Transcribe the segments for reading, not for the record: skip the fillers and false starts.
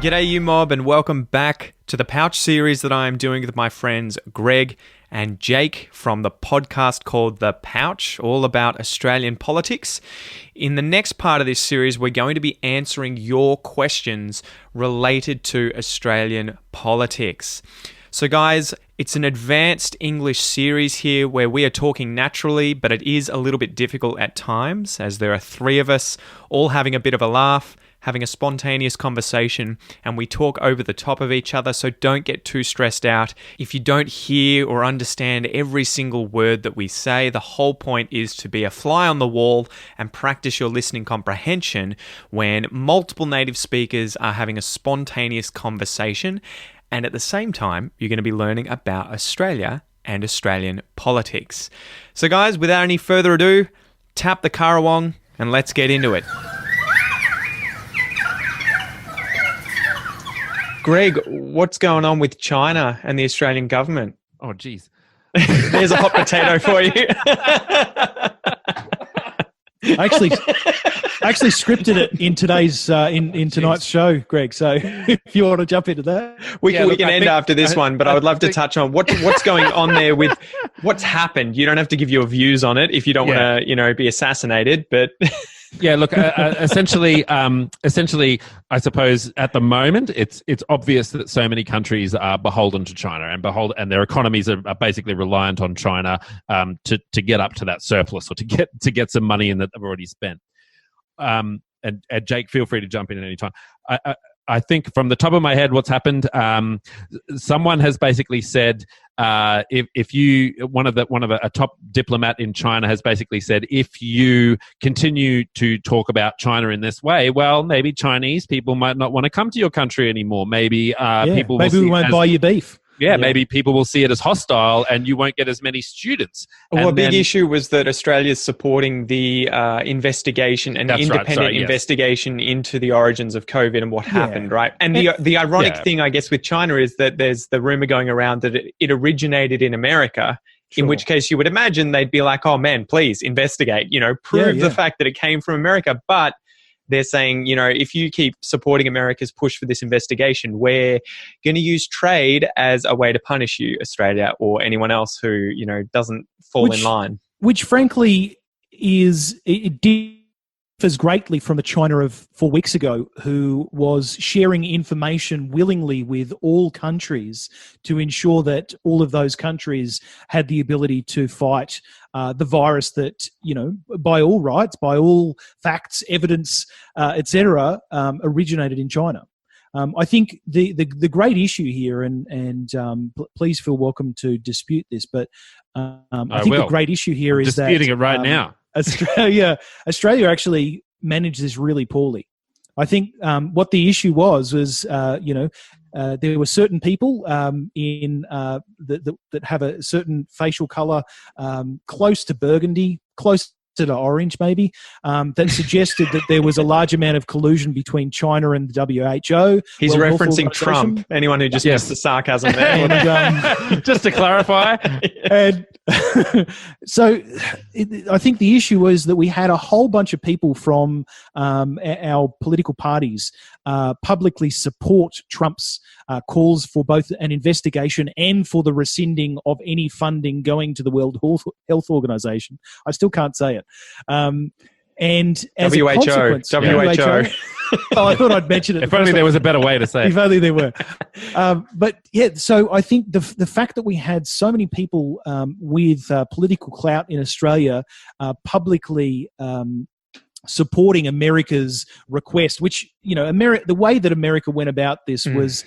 G'day you mob, and welcome back to the Pouch series that I'm doing with my friends Greg and Jake from the podcast called The Pouch, all about Australian politics. In the next part of this series, we're going to be answering your questions related to Australian politics. So guys, it's an advanced English series here where we are talking naturally, but it is a little bit difficult at times as there are three of us all having a bit of a laugh, having a spontaneous conversation, and we talk over the top of each other, so don't get too stressed out. If you don't hear or understand every single word that we say, the whole point is to be a fly on the wall and practice your listening comprehension when multiple native speakers are having a spontaneous conversation, and at the same time, you're going to be learning about Australia and Australian politics. So guys, without any further ado, tap the Karawong and let's get into it. Greg, what's going on with China and the Australian government? Oh, geez. There's a hot potato for you. I actually scripted it in today's in tonight's show, Greg. So if you want to jump into that, we can end after this one. But I would love to touch on what's going on there with what's happened. You don't have to give your views on it if you don't want to, be assassinated. But yeah, look, essentially, I suppose at the moment it's obvious that so many countries are beholden to China and their economies are basically reliant on China to get up to that surplus or to get some money in that they've already spent. And Jake, feel free to jump in at any time. I think from the top of my head, what's happened, someone has basically said, if you, a top diplomat in China has basically said, if you continue to talk about China in this way, well, maybe Chinese people might not want to come to your country anymore. Maybe people maybe we won't buy your beef. Yeah, maybe people will see it as hostile and you won't get as many students. Well, a big issue was that Australia's supporting the investigation, an independent investigation into the origins of COVID and what happened, right? And the ironic thing, I guess, with China is that there's the rumor going around that it originated in America, in which case you would imagine they'd be like, oh man, please investigate, prove the fact that it came from America. But they're saying, if you keep supporting America's push for this investigation, we're going to use trade as a way to punish you, Australia, or anyone else who, doesn't fall in line. Which, frankly, it differs greatly from the China of 4 weeks ago, who was sharing information willingly with all countries to ensure that all of those countries had the ability to fight the virus that, by all rights, by all facts, evidence, etc., originated in China. I think the great issue here, and please feel welcome to dispute this, but I think the great issue here is disputing it right now. Australia actually managed this really poorly. I think what the issue was there were certain people that have a certain facial colour close to burgundy, close to orange maybe, that suggested that there was a large amount of collusion between China and the WHO. He's referencing Trump. Anyone who just missed the sarcasm there. And, just to clarify. And so I think the issue was that we had a whole bunch of people from our political parties publicly support Trump's calls for both an investigation and for the rescinding of any funding going to the World Health Organization. I still can't say it. And as WHO. a consequence, WHO. Oh, I thought I'd mention it. If only there was a better way to say it. If only there were. But yeah, so I think the fact that we had so many people with political clout in Australia publicly supporting America's request, which, the way that America went about this was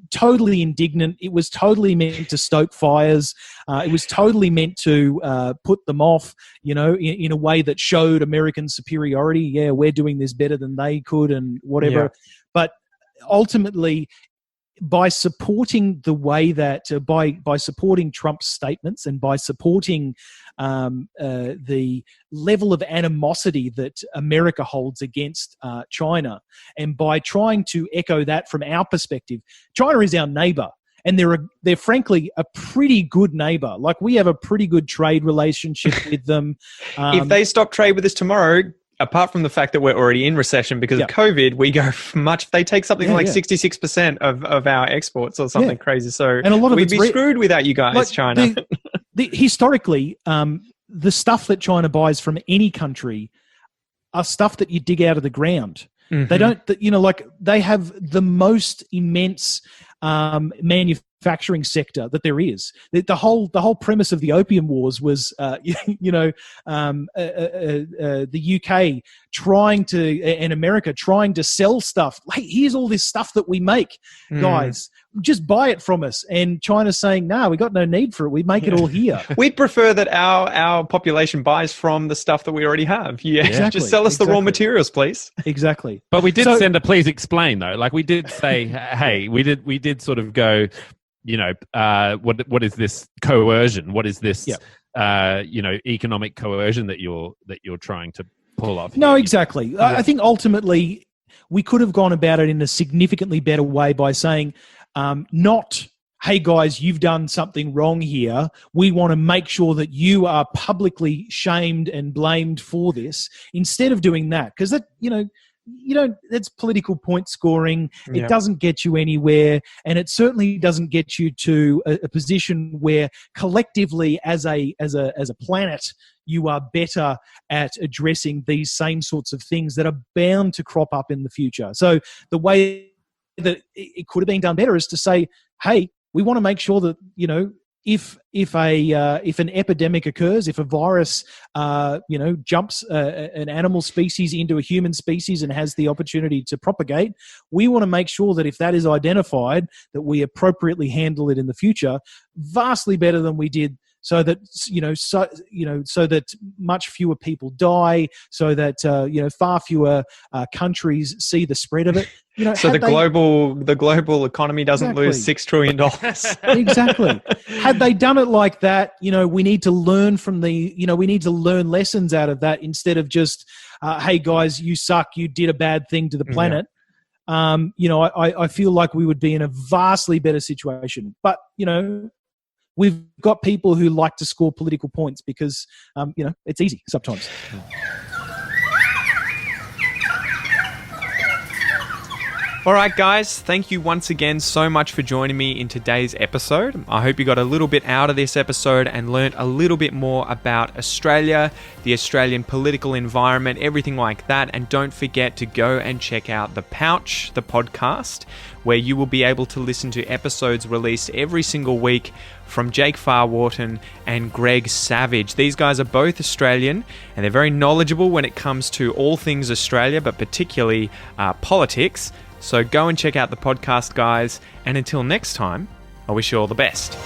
totally indignant. It was totally meant to stoke fires. It was totally meant to put them off, in a way that showed American superiority. Yeah, we're doing this better than they could and whatever. Yeah. But ultimately, by supporting the way that by supporting Trump's statements and by supporting the level of animosity that America holds against China, and by trying to echo that from our perspective, China is our neighbor. And they're frankly a pretty good neighbor. Like, we have a pretty good trade relationship with them. If they stop trade with us tomorrow, apart from the fact that we're already in recession because of COVID, we go much. They take something like 66% of our exports or something crazy. So and a lot of we'd be screwed without you guys, China. Historically, the stuff that China buys from any country are stuff that you dig out of the ground. Mm-hmm. They don't, they have the most immense manufacturing sector that there is. The whole premise of the Opium Wars was, the UK trying to, and America trying to sell stuff. Hey, here's all this stuff that we make, guys. Just buy it from us. And China's saying, no, we got no need for it. We make it all here. We'd prefer that our population buys from the stuff that we already have. Yeah, exactly. Just sell us the raw materials, please. Exactly. But we did send a please explain though. Like we did say, hey, we did sort of go, what is this coercion? What is this, economic coercion that you're trying to pull off? No, exactly. I think ultimately we could have gone about it in a significantly better way by saying, not, hey guys, you've done something wrong here. We want to make sure that you are publicly shamed and blamed for this. Instead of doing that, because that, that's political point scoring. It doesn't get you anywhere, and it certainly doesn't get you to a position where collectively, as a planet, you are better at addressing these same sorts of things that are bound to crop up in the future. So the way that it could have been done better is to say, hey, we want to make sure that, if an epidemic occurs, if a virus, jumps an animal species into a human species and has the opportunity to propagate, we want to make sure that if that is identified, that we appropriately handle it in the future, vastly better than we did. So that so that much fewer people die, so that far fewer countries see the spread of it. So the global economy doesn't lose $6 trillion. Exactly. Had they done it like that, we need to learn from we need to learn lessons out of that instead of just, hey guys, you suck, you did a bad thing to the planet. Yeah. I feel like we would be in a vastly better situation. But we've got people who like to score political points because, it's easy sometimes. All right, guys, thank you once again so much for joining me in today's episode. I hope you got a little bit out of this episode and learnt a little bit more about Australia, the Australian political environment, everything like that. And don't forget to go and check out The Pouch, the podcast, where you will be able to listen to episodes released every single week from Jake Farwharton and Greg Savage. These guys are both Australian and they're very knowledgeable when it comes to all things Australia, but particularly politics. So go and check out the podcast, guys. And until next time, I wish you all the best.